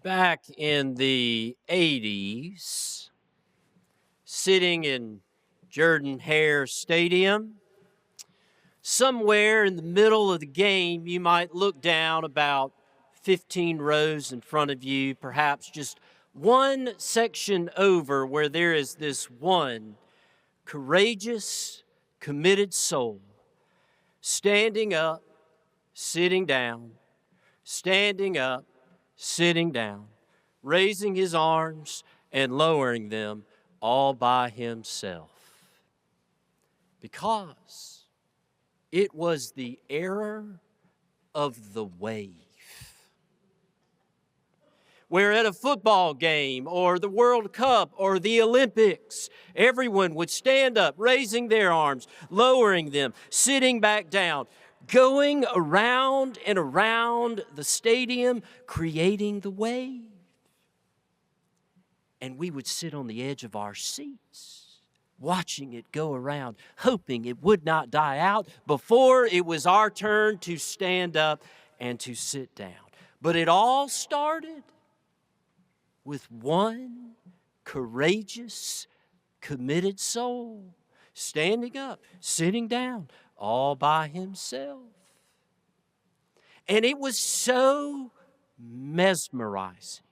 Back in the 80s, sitting in Jordan-Hare Stadium, somewhere in the middle of the game, you might look down about 15 rows in front of you, perhaps just one section over where there is this one courageous, committed soul standing up, sitting down, standing up, sitting down, raising his arms and lowering them all by himself. Because it was the era of the wave. Where at a football game or the World Cup or the Olympics, everyone would stand up, raising their arms, lowering them, sitting back down, going around and around the stadium, creating the wave. And we would sit on the edge of our seats, watching it go around, hoping it would not die out before it was our turn to stand up and to sit down. But it all started with one courageous, committed soul standing up, sitting down, all by himself. And it was so mesmerizing.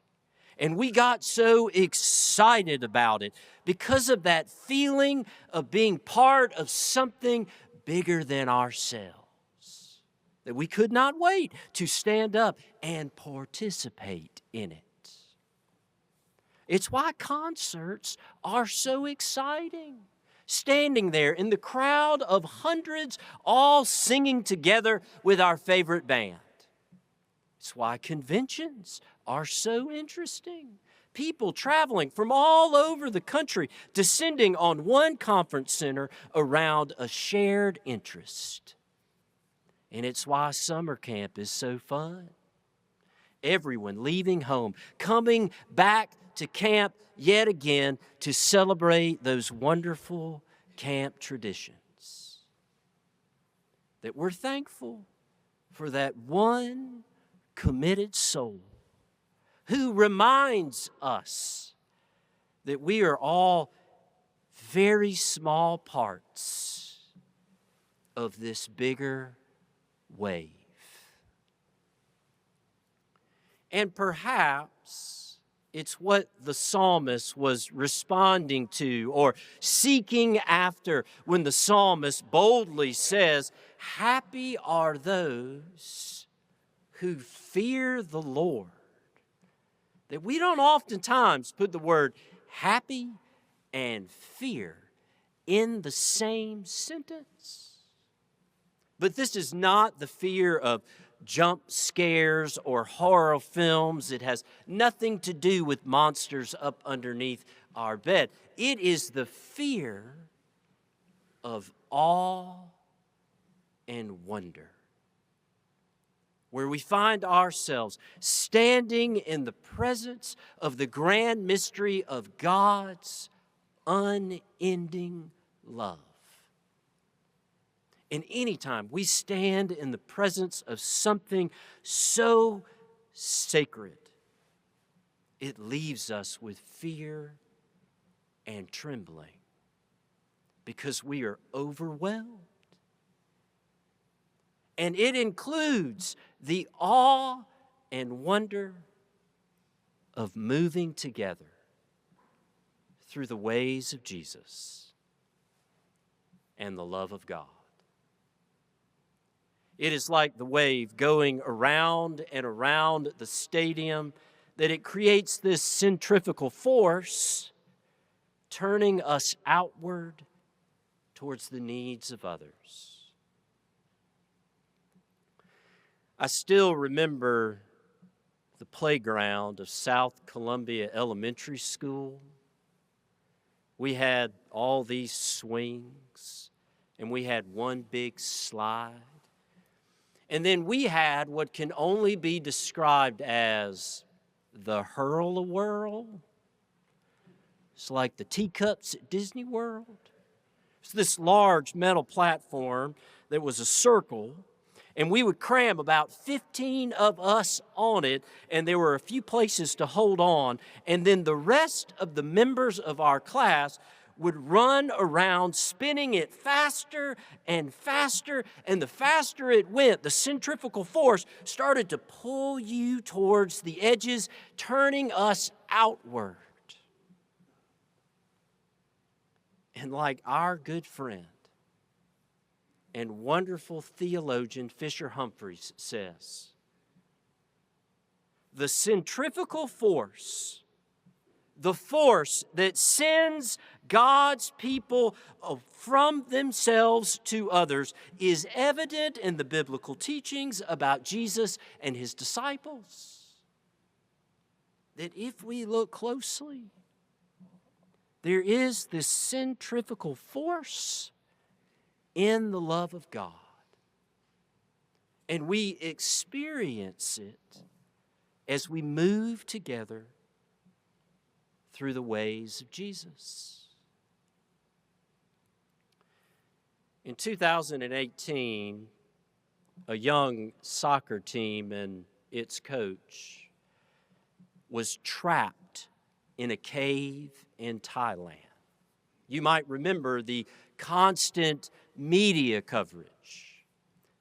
And we got so excited about it because of that feeling of being part of something bigger than ourselves, that we could not wait to stand up and participate in it. It's why concerts are so exciting. Standing there in the crowd of hundreds, all singing together with our favorite band. It's why conventions are so interesting. People traveling from all over the country, descending on one conference center around a shared interest. And it's why summer camp is so fun. Everyone leaving home, coming back to camp yet again to celebrate those wonderful camp traditions. That we're thankful for that one committed soul who reminds us that we are all very small parts of this bigger wave. And perhaps it's what the psalmist was responding to or seeking after when the psalmist boldly says, "Happy are those who fear the Lord." That we don't oftentimes put the word happy and fear in the same sentence. But this is not the fear of jump scares or horror films. It has nothing to do with monsters up underneath our bed. It is the fear of awe and wonder, where we find ourselves standing in the presence of the grand mystery of God's unending love. And anytime we stand in the presence of something so sacred, it leaves us with fear and trembling because we are overwhelmed. And it includes the awe and wonder of moving together through the ways of Jesus and the love of God. It is like the wave going around and around the stadium, that it creates this centrifugal force, turning us outward towards the needs of others. I still remember the playground of South Columbia Elementary School. We had all these swings, and we had one big slide. And then we had what can only be described as the hurl-a-whirl. It's like the teacups at Disney World. It's this large metal platform that was a circle, And we would cram about 15 of us on it, and there were a few places to hold on. And then the rest of the members of our class would run around spinning it faster and faster. And the faster it went, the centrifugal force started to pull you towards the edges, turning us outward. And like our good friend and wonderful theologian Fisher Humphreys says, the centrifugal force, the force that sends God's people from themselves to others, is evident in the biblical teachings about Jesus and his disciples. That if we look closely, there is this centrifugal force in the love of God. And we experience it as we move together through the ways of Jesus. In 2018, a young soccer team and its coach was trapped in a cave in Thailand. You might remember the constant media coverage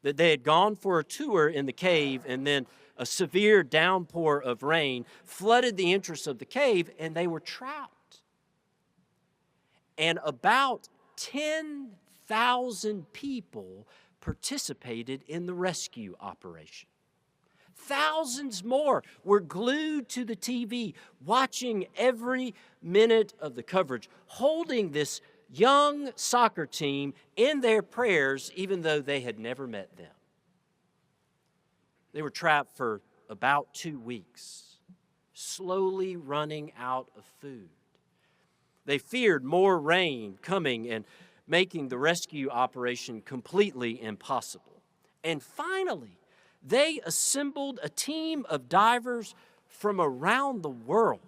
that they had gone for a tour in the cave, and then a severe downpour of rain flooded the entrance of the cave, and they were trapped. And about 10,000 people participated in the rescue operation. Thousands more were glued to the TV, watching every minute of the coverage, holding this young soccer team in their prayers, even though they had never met them. They were trapped for about 2 weeks, slowly running out of food. They feared more rain coming and making the rescue operation completely impossible. And finally, they assembled a team of divers from around the world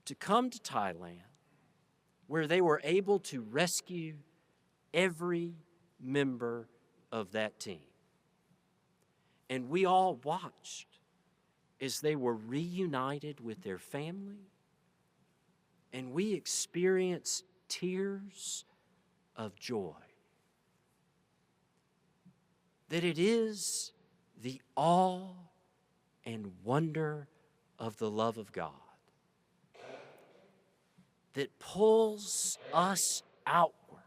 to come to Thailand, where they were able to rescue every member of that team. And we all watched as they were reunited with their family, and we experienced tears of joy. That it is the awe and wonder of the love of God that pulls us outward,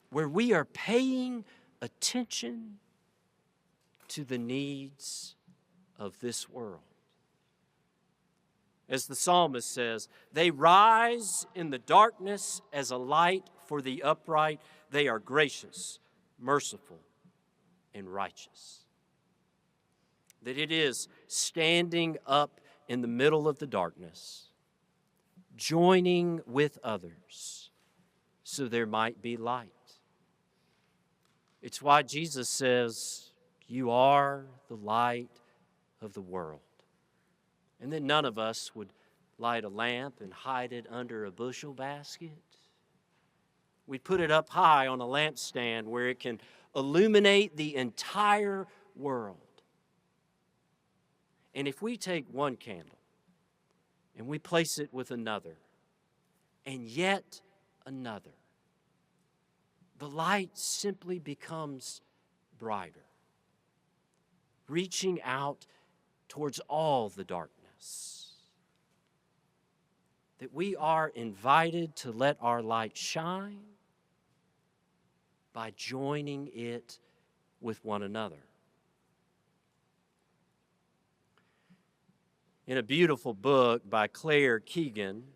where we are paying attention to the needs of this world. As the psalmist says, they rise in the darkness as a light for the upright. They are gracious, merciful, and righteous. That it is standing up in the middle of the darkness, joining with others so there might be light. It's why Jesus says, "You are the light of the world." And then none of us would light a lamp and hide it under a bushel basket. We'd put it up high on a lampstand where it can illuminate the entire world. And if we take one candle and we place it with another and yet another, the light simply becomes brighter, reaching out towards all the darkness. That we are invited to let our light shine by joining it with one another. In a beautiful book by Claire Keegan,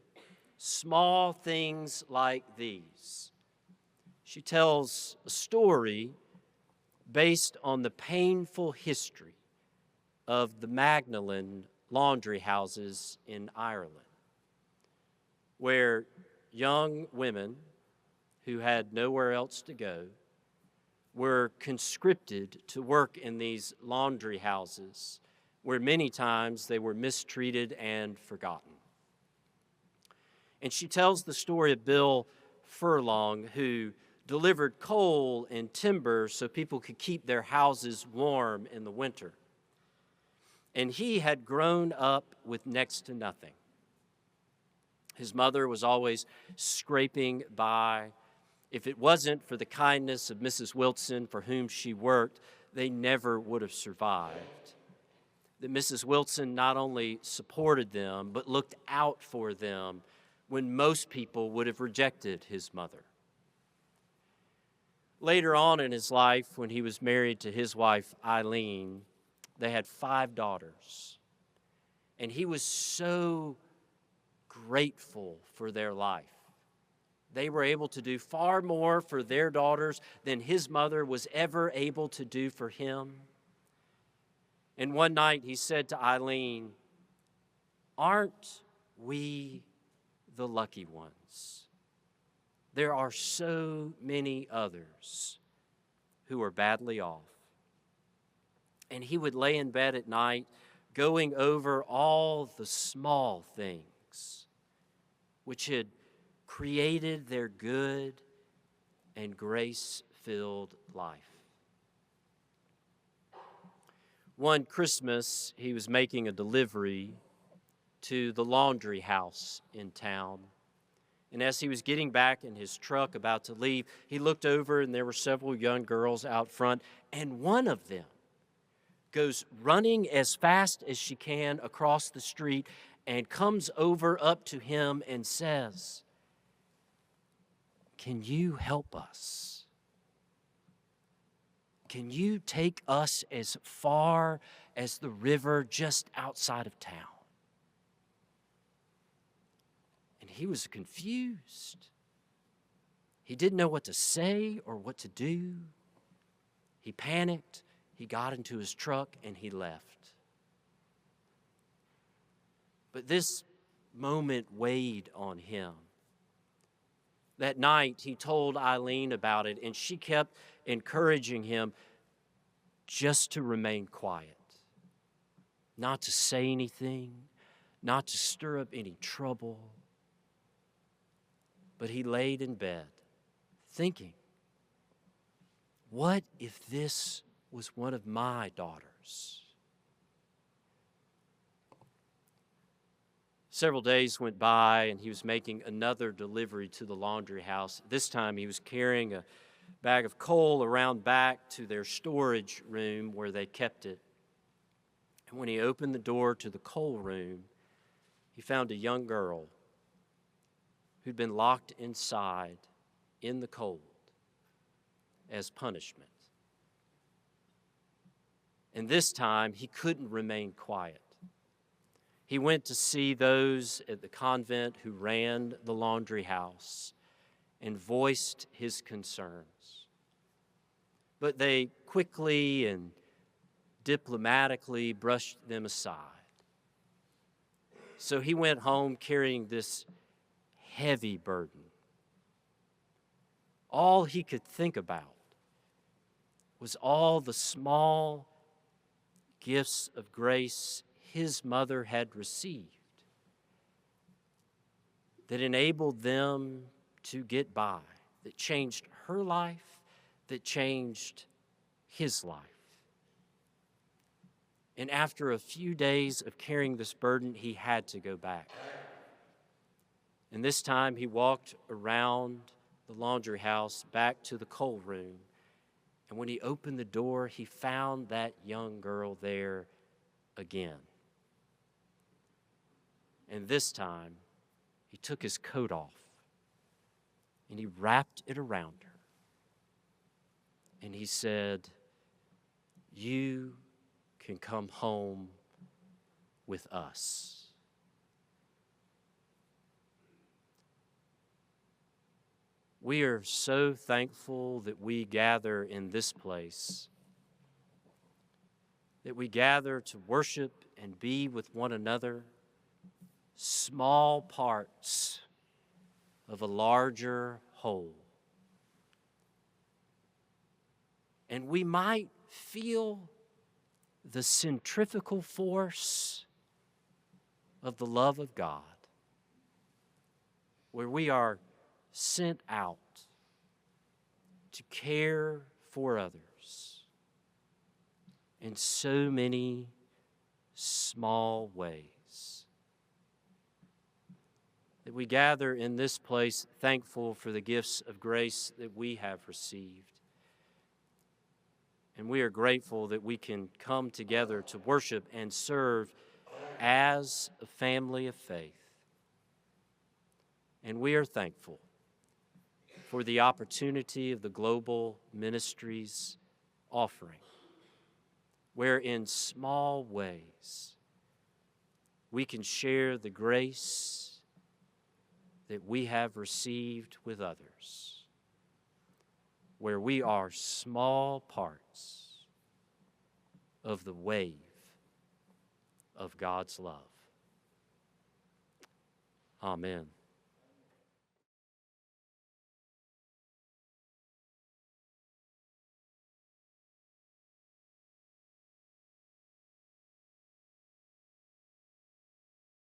Small Things Like These, she tells a story based on the painful history of the Magdalen laundry houses in Ireland, where young women who had nowhere else to go were conscripted to work in these laundry houses, where many times they were mistreated and forgotten. And she tells the story of Bill Furlong, who delivered coal and timber so people could keep their houses warm in the winter. And he had grown up with next to nothing. His mother was always scraping by. If it wasn't for the kindness of Mrs. Wilson, for whom she worked, they never would have survived. That Mrs. Wilson not only supported them, but looked out for them when most people would have rejected his mother. Later on in his life, when he was married to his wife, Eileen, they had 5 daughters. And he was so grateful for their life. They were able to do far more for their daughters than his mother was ever able to do for him. And one night he said to Eileen, "Aren't we the lucky ones? There are so many others who are badly off." And he would lay in bed at night going over all the small things which had created their good and grace-filled life. One Christmas, he was making a delivery to the laundry house in town. And as he was getting back in his truck about to leave, he looked over and there were several young girls out front, and one of them goes running as fast as she can across the street and comes over up to him and says, "Can you help us? Can you take us as far as the river just outside of town?" And he was confused. He didn't know what to say or what to do. He panicked. He got into his truck and he left. But this moment weighed on him. That night, he told Eileen about it, and she kept encouraging him just to remain quiet, not to say anything, not to stir up any trouble. But he laid in bed thinking, what if this was one of my daughters? Several days went by, and he was making another delivery to the laundry house. This time he was carrying a bag of coal around back to their storage room where they kept it. And when he opened the door to the coal room, he found a young girl who'd been locked inside in the cold as punishment. And this time he couldn't remain quiet. He went to see those at the convent who ran the laundry house and voiced his concerns. But they quickly and diplomatically brushed them aside. So he went home carrying this heavy burden. All he could think about was all the small gifts of grace his mother had received that enabled them to get by, that changed her life, that changed his life. And after a few days of carrying this burden, he had to go back. And this time he walked around the laundry house back to the coal room. And when he opened the door, he found that young girl there again. And this time, he took his coat off and he wrapped it around her. And he said, "You can come home with us." We are so thankful that we gather in this place, that we gather to worship and be with one another, small parts of a larger whole. And we might feel the centrifugal force of the love of God, where we are sent out to care for others in so many small ways. That we gather in this place thankful for the gifts of grace that we have received. And we are grateful that we can come together to worship and serve as a family of faith. And we are thankful for the opportunity of the Global Ministries offering, where in small ways we can share the grace that we have received with others, where we are small parts of the wave of God's love. Amen.